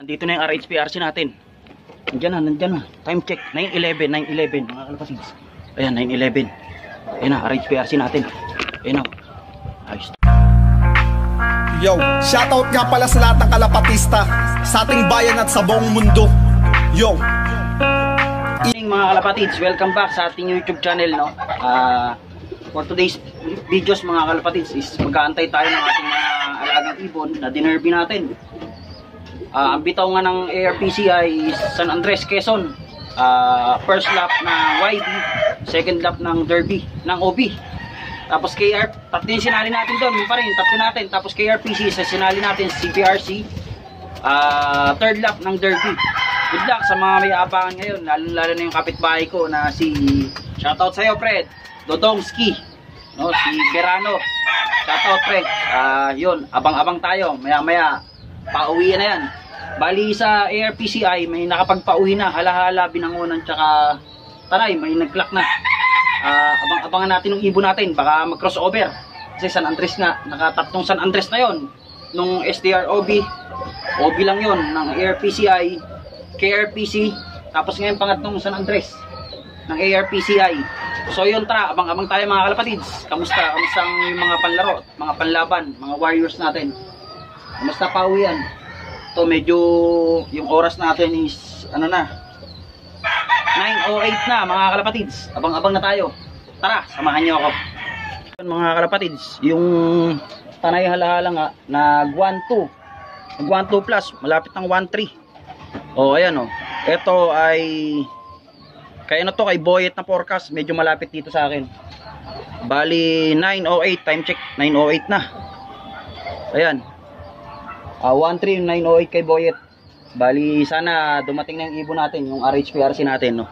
Nandito na yung RHPRC natin. Nandyan na. Time check. 9:11 mga kalapatids. Ayan, 9:11. Ayan na, RHPRC natin. Ayan na. Ayos. Yo, shoutout nga pala sa lahat ng kalapatista sa ating bayan at sa buong mundo. Yo. Mga kalapatids, welcome back sa ating YouTube channel, no? For today's videos mga kalapatids is magkaantay tayo ng ating mga alagang ibon na dinerby natin. Ang bitaw nga ng ARPCI is San Andres, Quezon. First lap na YB, second lap ng Derby, ng OB. Tapos KR, tatlo yung sinali natin doon, pa rin, tatlo natin. Tapos KRPC, sa sinali natin CPRC, third lap ng Derby. Good luck sa mga may abangan ngayon, lalo na yung kapitbahay ko na si, shoutout sa'yo Fred, Dodongski, no, si Verano. Shoutout Fred, yun, abang-abang tayo, maya-maya, pauwi na yan. Bali sa ARPCI, may nakapagpauwi na, Halahala, Binangonan, tsaka Tanay, may nag-clock na. Abang-abangan natin yung ibon natin, baka mag-crossover. Kasi San Andres nga, nakatatlong San Andres na yon. Nung SDR OB lang yon ng ARPCI, KRPC, tapos ngayon pangatlong San Andres ng ARPCI. So yun, tara, abang-abang tayo mga kalapatids. Kamusta yung mga panlaro, mga panlaban, mga warriors natin? Kamusta pauwian? To medyo yung oras natin is ano na, 9:08 na mga kalapatids. Abang-abang na tayo. Tara, samahan niyo ako. Mga kalapatids, yung Tanay Halahala nga nag 1-2. Nag 1-2 plus, malapit ng 1-3. Oh, ayan oh. Ito ay kaya na to kay Boyet na forecast, medyo malapit dito sa akin. Bali 9:08, time check 9:08 na. Ayan. 1-3 9:08 kay Boyet. Bali sana dumating na yung ibon natin, yung RHPRC natin, no.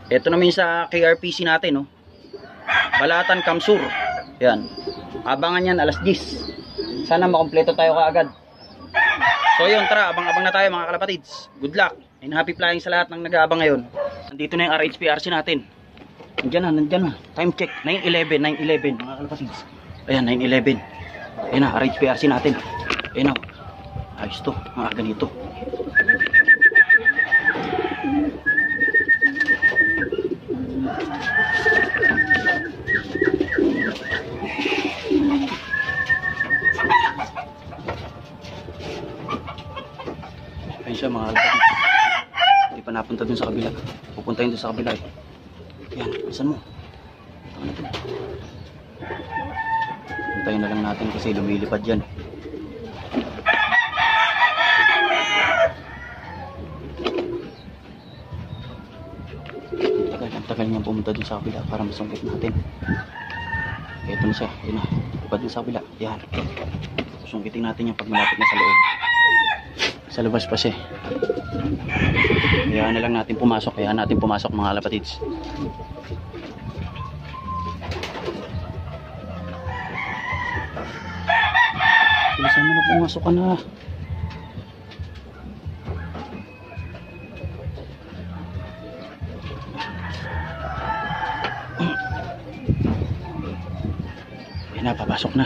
Ito naman sa KRPC natin, no. Balatan Kamsur. Yan. Abangan yan alas 10. Sana makompleto tayo kaagad. So yun, tara, abang-abang na tayo mga kalapatids. Good luck and happy flying sa lahat ng nag-aabang ngayon. Nandito na yung RHPRC natin. Nandyan na. Time check 9:11 mga kalapatids. Ayan, 9:11. Ayan na, RHPRC natin. Ayan na. Ayos to, mga ganito. Ayun siya mga kalapatids. Hindi pa napunta dun sa kabila. Pupunta yun dun sa kabila eh. Yan, saan mo? Puntayin na lang natin kasi lumilipad yan. Tagal niyang pumunta dun sa kabila para masungkit natin. Ito na siya. Yan na. Lipad na sa kabila. Yan. Sungkitin natin yung pag malapit na sa loob. Sa labas pa siya. Kaya na lang natin pumasok. Kaya natin pumasok mga kalapatids. Bilisan mo na, pumasok ka na. Ayan na, papasok na.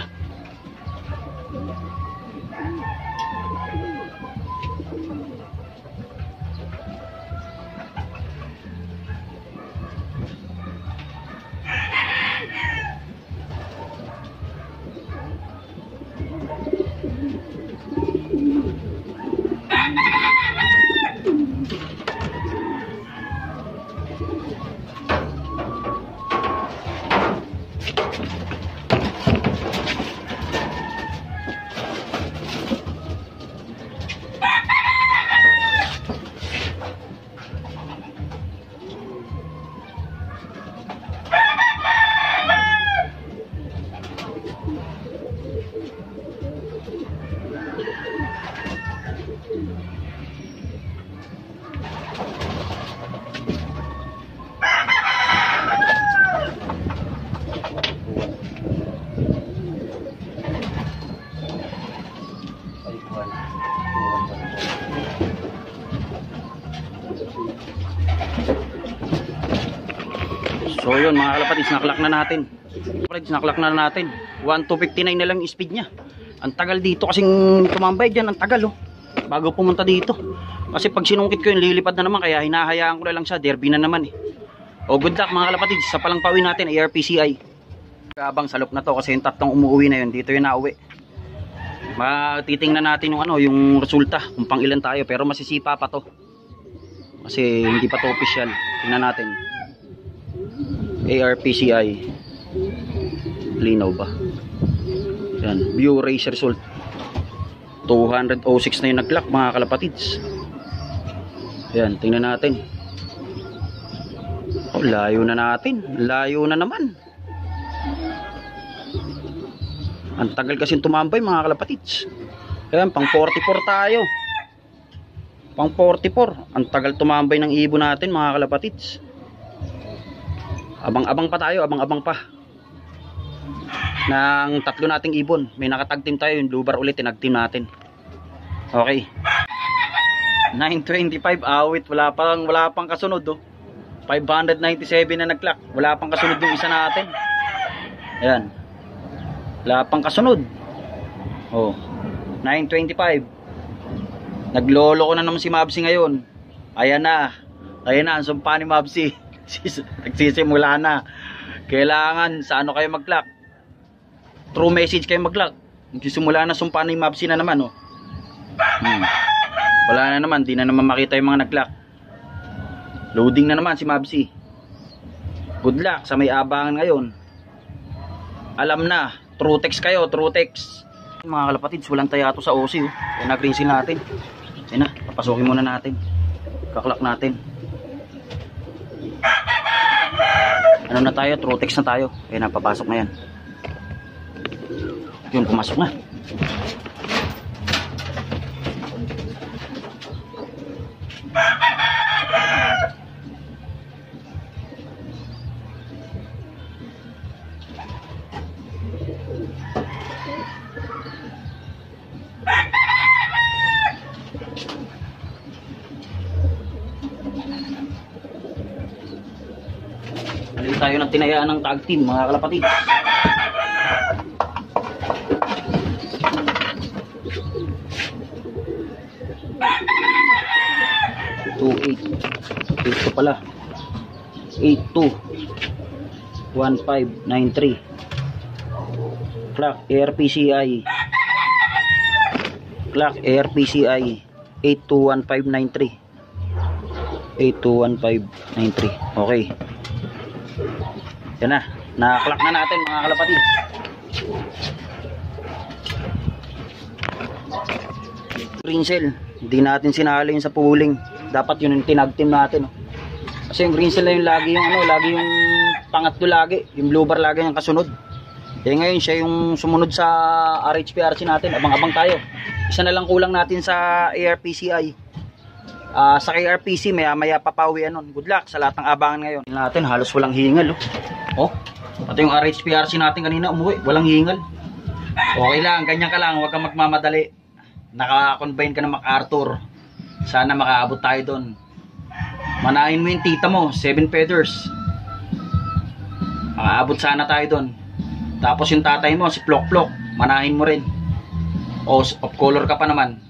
So yun mga kalapatids, naklak na natin. Naklak na natin. 1:59 na lang yung speed niya. Ang tagal dito kasing tumambay dyan, ang tagal oh. bago pumunta dito. Kasi pag sinungkit ko yun, lilipad na naman, kaya hinahayaan ko na lang siya. Derby na naman eh. O good luck mga kalapatids, sa palang pauwi natin, ARPCI. Abang salop na to kasi yung tatlong umuwi na yun, dito yun nauwi. Matitingnan natin yung ano, yung resulta, kung pang ilan tayo, pero masisipa pa to. Kasi hindi pa to official. Tingnan natin. ARPCI. Linaw ba? Yan, view race result. 206 na yung nag-clock mga kalapatids. Yan, tingnan natin. Oh, layo na natin. Layo na naman. Ang tagal kasi tumambay mga kalapatids. Ayan, pang 44 tayo. Pang 44. Ang tagal tumambay ng ibon natin mga kalapatids. Abang-abang pa tayo, abang-abang pa. Ng tatlo nating ibon. May nakatag team tayo, yung blue bar ulit, tinag team natin. Okay. 925 awit, wala pang kasunod oh. 597 na nag-clock. Wala pang kasunod yung isa natin. Ayan. Wala pang kasunod. Oh. 925. Naglolo ko na naman si Mabsi ngayon. Ayan na. Ayan na ang sumpa ni Mabsi. Nagsisimula na. Kailangan sa ano kayo mag-clock. True message kayo mag-clock. Nagsisimula na sumpa ni Mabsi na naman oh. Wala na naman, di na naman makita yung mga nag-clock. Loading na naman si Mabsi. Good luck sa may abangan ngayon. Alam na, true text kayo, true text. Mga kalapatids, walang tayato sa OC oh. Kaya na-green seal natin. Ayan na, papasukin muna natin. Kaklak natin. Ano na tayo, true text na tayo. Ayan na, papasok na yan. Yun, pumasok na. Balik tayo ng tinayaan ng tag team mga kalapatids. Ito pala 821593 clock ARPCI 821593 821593. Okay, yan na, na-clock na natin mga kalapatids. Green cell, hindi natin sinali yung sa pooling. Dapat yun yung tinag team natin oh. Kasi yung green cell na yung lagi yung ano, lagi yung pangatlo lagi, yung blue bar lagi yung kasunod. Eh ngayon siya yung sumunod sa RHPRC natin. Abang-abang tayo. Isa na lang kulang natin sa ARPCI. Sa KRPC maya papawian nun. Good luck sa lahat ng abangan ngayon. Natin halos walang hingal oh. Pati yung RHPRC natin kanina umuwi, walang hingal. Okay lang, ganyan ka lang, huwag kang magmamadali. Naka-combine ka na MacArthur. Sana makaabot tayo doon. Manahin mo yung tita mo, 7 feathers. Makaabot sana tayo doon. Tapos yung tatay mo, si Plok Plok, manahin mo rin. O, of color ka pa naman.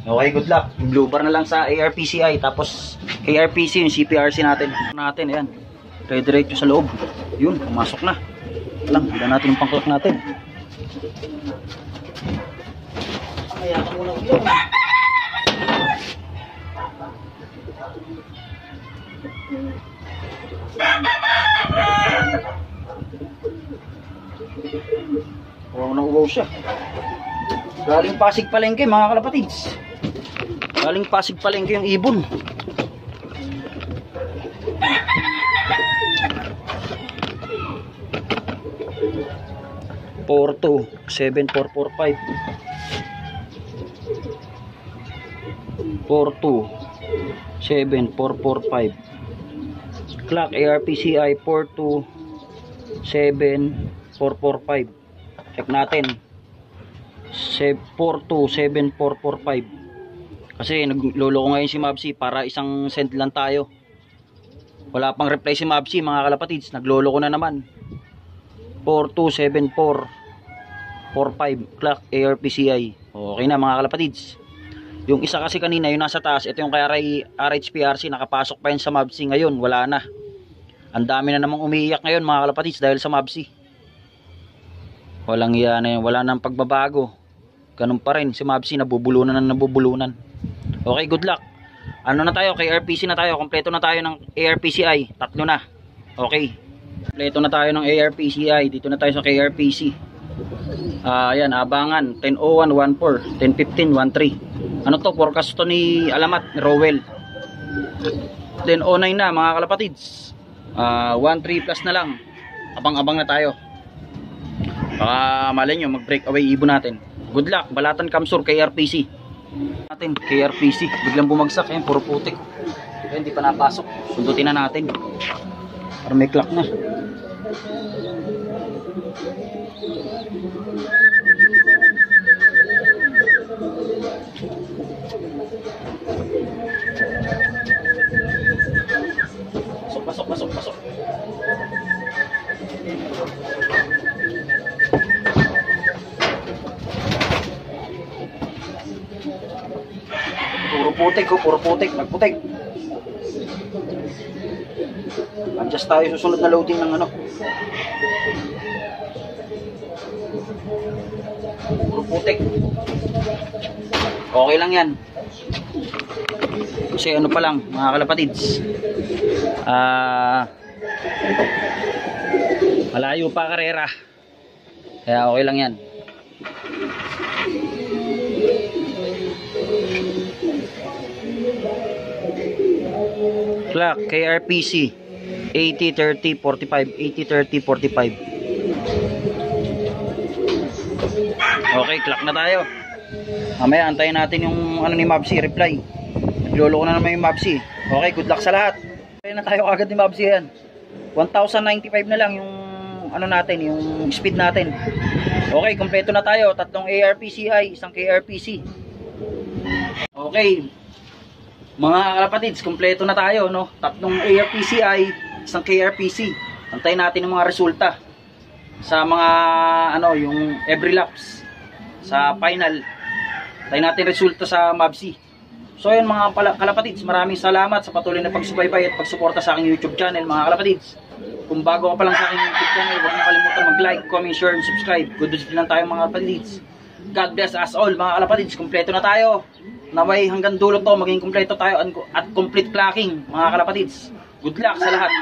Okay, good luck. Yung blue bar na lang sa ARPCI. Tapos KRPC, yung CPRC natin. Ayan. Redirect sa loob. Yun, pumasok na. Lang, bila natin yung pang-clock natin. Kaya ka muna ulo. Wow, nauwaw siya. Galing Pasig Palengke mga kalapatids. Galing Pasig Palengke yung ibon. Four two 7445 4274445 clock ARPCI 427445. Check natin 427445. Kasi naglolo ko ngayon si Mabsi para isang send lang tayo. Wala pang reply si Mabsi mga kalapatids. Naglolo ko na naman 427445 clock ARPCI. Okay na mga kalapatids. Yung isa kasi kanina, yung nasa taas, ito yung kay RHPRC, nakapasok pa yun sa MABC. Ngayon, wala na. Ang dami na namang umiiyak ngayon mga kalapatids dahil sa MABC. Walang yan na yun, wala nang pagbabago. Ganun pa rin, si MABC nabubulunan na nabubulunan. Okay, good luck. Ano na tayo, kay ARPC na tayo, kompleto na tayo ng ARPCI, 3 na. Okay, kompleto na tayo ng ARPCI, dito na tayo sa KRPC. Ayan, abangan, 10:01, 14, 10:15, 13. Ano to, forecast to ni Alamat, ni Rowell. 10:09 na mga kalapatids. 1-3 plus na lang. Abang-abang na tayo. Malay nyo, mag-break away ibon natin. Good luck, Balatan Kamsur, KRPC. Natin, KRPC. Biglang bumagsak, eh, puro putik. Hindi pa napasok. Sundutin na natin. Para may clock na. Pasok. Puro putik, nagputik. Adjust tayo susunod na loading ng ano. Puro putik. Okay lang yan. Kasi ano pa lang mga kalapatids, malayo pa karera, kaya okay lang yan. Clock KRPC 80-30-45, 80-30-45. Okay, clock na tayo. Mamaya antayin natin yung ano ni MABC reply. Naglolo ko na naman yung MABC. Okay, good luck sa lahat. Kaya na tayo agad ni MABC yan. 1095 na lang yung ano natin, yung speed natin. Okay, kompleto na tayo. 3 ARPCI, 1 KRPC. Okay. Mga kalapatids, kompleto na tayo, no? 3 ARPCI, 1 KRPC. Antayin natin yung mga resulta sa mga ano, yung every laps sa final. Antayin natin resulta sa MABC. So yun mga kalapatids, maraming salamat sa patuloy na pagsubaybay at pagsuporta sa aking YouTube channel mga kalapatids. Kung bago ka pa lang sa aking YouTube channel, huwag mo kalimutan mag-like, comment, share, and subscribe. Good news lang tayo mga kalapatids. God bless us all mga kalapatids, kompleto na tayo. Naway hanggang dulo to, maging kompleto tayo at complete clocking mga kalapatids. Good luck sa lahat.